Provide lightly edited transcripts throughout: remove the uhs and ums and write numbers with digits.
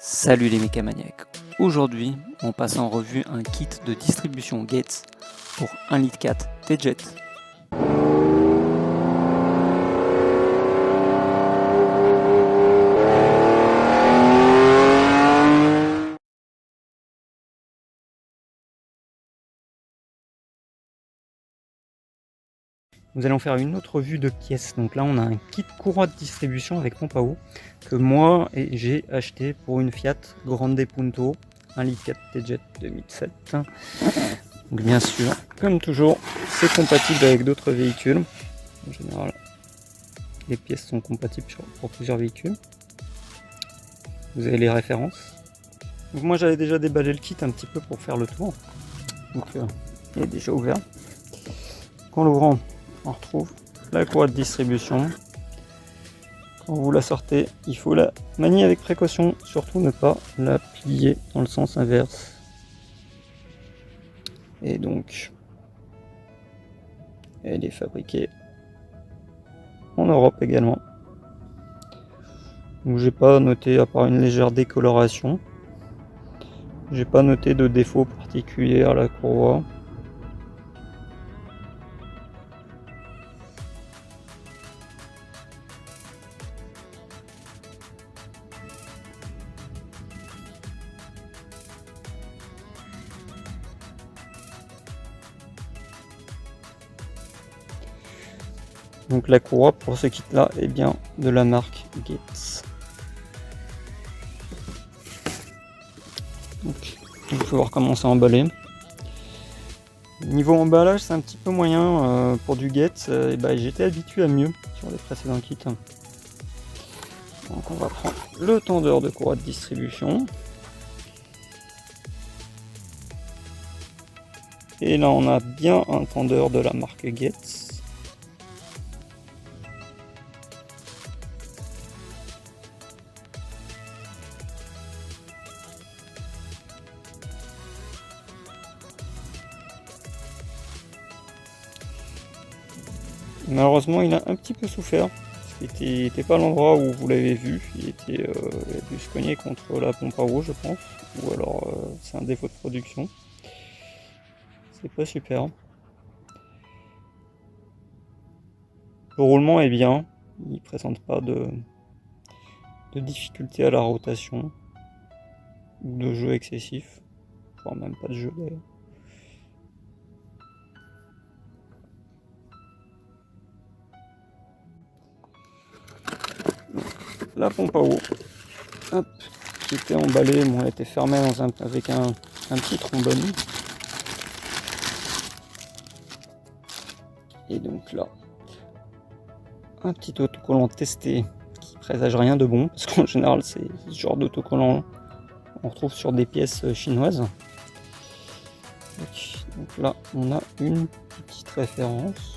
Salut les mécamaniacs. Aujourd'hui, on passe en revue un kit de distribution Gates pour 1,4 litre T-Jet. Nous allons faire une autre vue de pièces. Donc là, on a un kit courroie de distribution avec pompe à eau que moi j'ai acheté pour une Fiat Grande Punto 1,4 litre T-Jet 2007. Donc bien sûr, comme toujours, c'est compatible avec d'autres véhicules. En général, les pièces sont compatibles pour plusieurs véhicules. Vous avez les références. Donc moi j'avais déjà déballé le kit un petit peu pour faire le tour. Donc il est déjà ouvert. En l'ouvrant, on retrouve la courroie de distribution. Quand vous la sortez, il faut la manier avec précaution, surtout ne pas la plier dans le sens inverse. Et donc, elle est fabriquée en Europe également. Donc j'ai pas noté, à part une légère décoloration, j'ai pas noté de défaut particulier à la courroie. Donc la courroie pour ce kit là est bien de la marque Gates. Donc on va pouvoir commencer à emballer. Niveau emballage c'est un petit peu moyen pour du Gates, j'étais habitué à mieux sur les précédents kits. Donc on va prendre le tendeur de courroie de distribution. Et là on a bien un tendeur de la marque Gates. Malheureusement il a un petit peu souffert, parce qu'il n'était pas à l'endroit où vous l'avez vu, il a dû se cogner contre la pompe à eau je pense, ou alors c'est un défaut de production. C'est pas super. Le roulement est bien, il ne présente pas de difficulté à la rotation, ou de jeu excessif, voire même pas de jeu d'ailleurs. La pompe à eau, hop, qui était emballée, bon, elle était fermée avec un petit trombone. Et donc là, un petit autocollant testé qui présage rien de bon, parce qu'en général c'est ce genre d'autocollant on retrouve sur des pièces chinoises. Donc là on a une petite référence.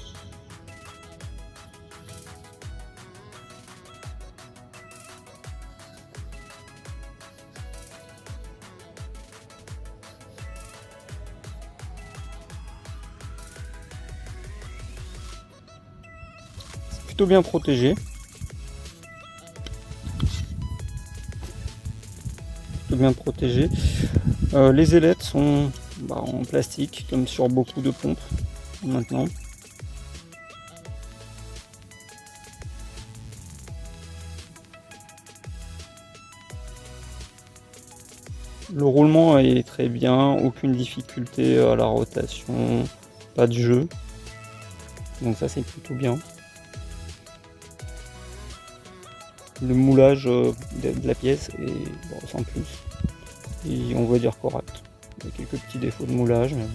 Plutôt bien protégé. Les ailettes sont en plastique comme sur beaucoup de pompes maintenant. Le roulement est très bien, aucune difficulté à la rotation, pas de jeu. Donc ça c'est plutôt bien. Le moulage de la pièce est sans plus. Et on va dire correct. Il y a quelques petits défauts de moulage, mais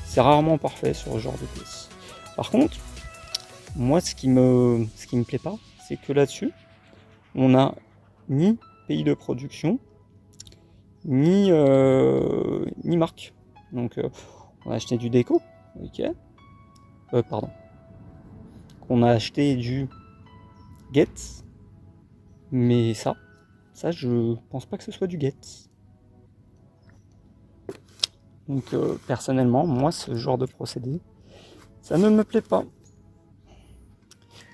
c'est rarement parfait sur ce genre de pièce. Par contre, moi ce qui me plaît pas, c'est que là-dessus, on n'a ni pays de production, ni marque. Donc on a acheté du Deco, ok. Pardon. On a acheté du Gates, mais ça je pense pas que ce soit du Gates. Donc personnellement, moi ce genre de procédé, ça ne me plaît pas.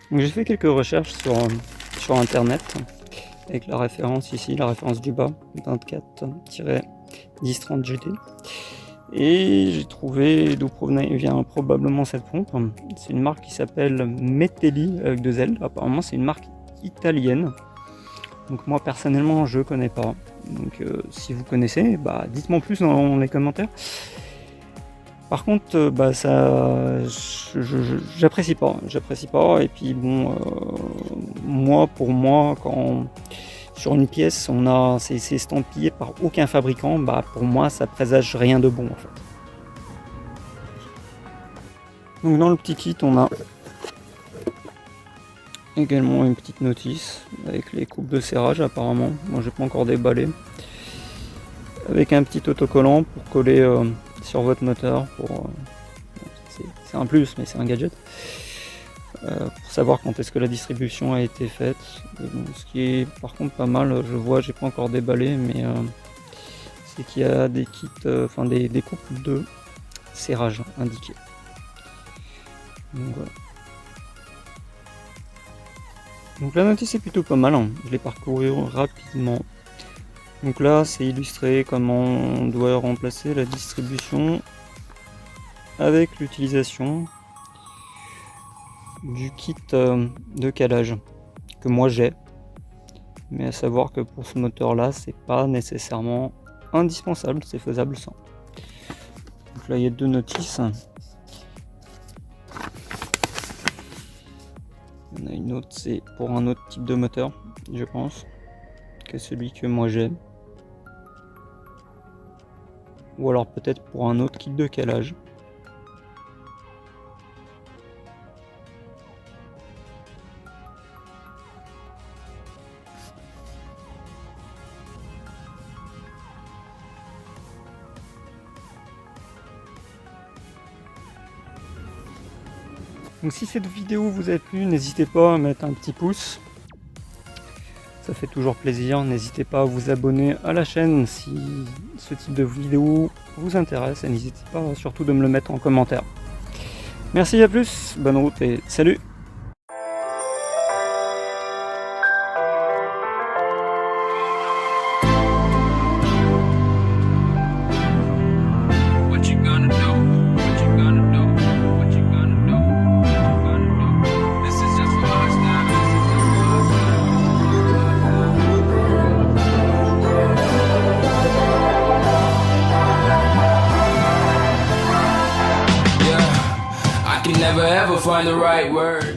Donc j'ai fait quelques recherches sur internet avec la référence ici, la référence du bas, 24-1030 GT. Et j'ai trouvé d'où vient probablement cette pompe. C'est une marque qui s'appelle Metelli avec 2 L. Apparemment c'est une marque italienne. Donc moi personnellement je connais pas. Donc si vous connaissez, bah dites-moi plus dans les commentaires. Par contre, bah ça, j'apprécie pas, et puis bon, pour moi, quand sur une pièce on a c'est estampillé par aucun fabricant, bah pour moi ça présage rien de bon en fait. Donc dans le petit kit on a également une petite notice avec les coupes de serrage apparemment, moi j'ai pas encore déballé, avec un petit autocollant pour coller sur votre moteur, c'est un plus mais c'est un gadget, pour savoir quand est-ce que la distribution a été faite. Et bon, ce qui est par contre pas mal, je vois, j'ai pas encore déballé, mais c'est qu'il y a des kits, des coupes de serrage indiquées. Donc voilà. Donc la notice est plutôt pas mal, hein. Je l'ai parcouru rapidement. Donc là c'est illustré comment on doit remplacer la distribution avec l'utilisation du kit de calage que moi j'ai, mais à savoir que pour ce moteur là c'est pas nécessairement indispensable, c'est faisable sans. Donc là il y a 2 notices. Il y en a une autre, c'est pour un autre type de moteur, je pense, que celui que moi j'ai. Ou alors peut-être pour un autre kit de calage. Donc si cette vidéo vous a plu, n'hésitez pas à mettre un petit pouce. Ça fait toujours plaisir. N'hésitez pas à vous abonner à la chaîne si ce type de vidéo vous intéresse. Et n'hésitez pas surtout de me le mettre en commentaire. Merci, à plus, bonne route et salut! Never ever find the right word.